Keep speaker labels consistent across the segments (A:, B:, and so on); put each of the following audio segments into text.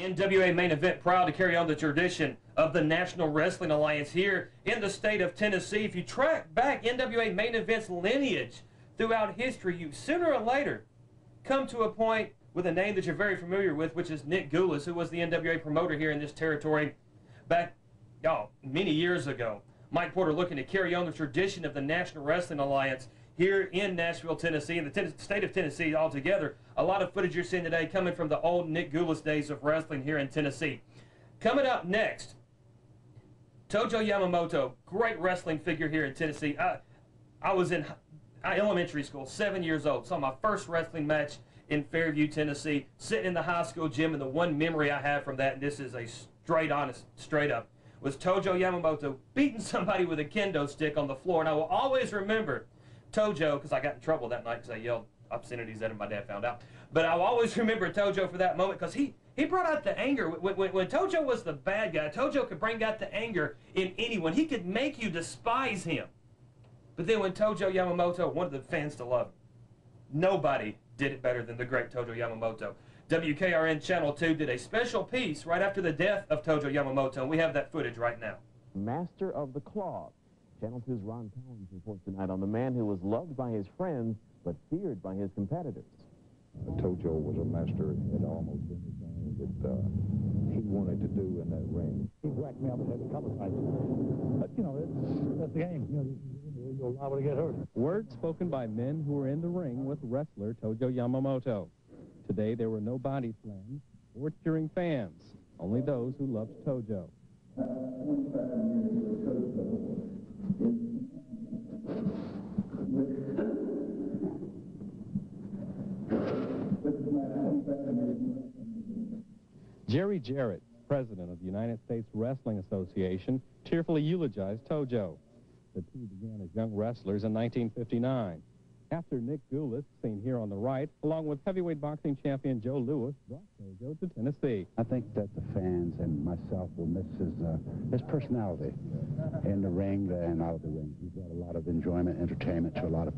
A: NWA main event, proud to carry on the tradition of the National Wrestling Alliance here in the state of Tennessee. If you track back NWA main event's lineage throughout history, you sooner or later come to a point with a name that you're very familiar with, which is Nick Gulas, who was the NWA promoter here in this territory back many years ago. Mike Porter looking to carry on the tradition of the National Wrestling Alliance here in Nashville, Tennessee, and the state of Tennessee altogether. A lot of footage you're seeing today coming from the old Nick Gulas days of wrestling here in Tennessee. Coming up next, Tojo Yamamoto, great wrestling figure here in Tennessee. I was in elementary school, 7 years old, saw my first wrestling match in Fairview, Tennessee, sitting in the high school gym, and the one memory I have from that, and this is a straight up, was Tojo Yamamoto beating somebody with a kendo stick on the floor. And I will always remember Tojo, because I got in trouble that night because I yelled obscenities at him. My dad found out. But I'll always remember Tojo for that moment because he brought out the anger. When Tojo was the bad guy, Tojo could bring out the anger in anyone. He could make you despise him. But then when Tojo Yamamoto wanted the fans to love him, nobody did it better than the great Tojo Yamamoto. WKRN Channel 2 did a special piece right after the death of Tojo Yamamoto, and we have that footage right now.
B: Master of the Claw. Channel 2's Ron Collins reports tonight on the man who was loved by his friends but feared by his competitors.
C: Tojo was a master at almost anything that he wanted to do in that ring.
D: He whacked me up with a couple of times. But, you know, that's the game. You know, you're liable to get hurt.
E: Words spoken by men who were in the ring with wrestler Tojo Yamamoto. Today, there were no body slams or cheering fans, only those who loved Tojo. Jerry Jarrett, president of the United States Wrestling Association, tearfully eulogized Tojo. The two began as young wrestlers in 1959. After Nick Gulas, seen here on the right, along with heavyweight boxing champion Joe Louis, brought Tojo to Tennessee.
F: I think that the fans and myself will miss his personality in the ring and out of the ring. He brought a lot of enjoyment, entertainment to a lot of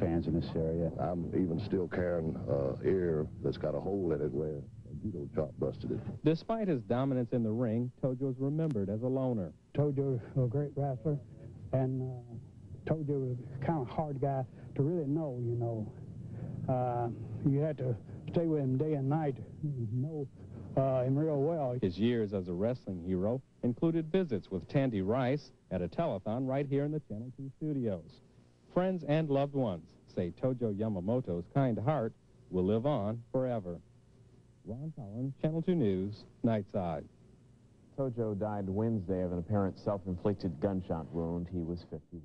F: fans in this area.
C: I'm even still carrying an ear that's got a hole in it where a judo chop busted it.
E: Despite his dominance in the ring, Tojo is remembered as a loner.
D: Tojo was a great wrestler, and Tojo was kind of a hard guy to really know, you know. You had to stay with him day and night, know him real well.
E: His years as a wrestling hero included visits with Tandy Rice at a telethon right here in the Channel 2 studios. Friends and loved ones say Tojo Yamamoto's kind heart will live on forever. Ron Collins, Channel 2 News, Nightside.
B: Tojo died Wednesday of an apparent self-inflicted gunshot wound. He was 51.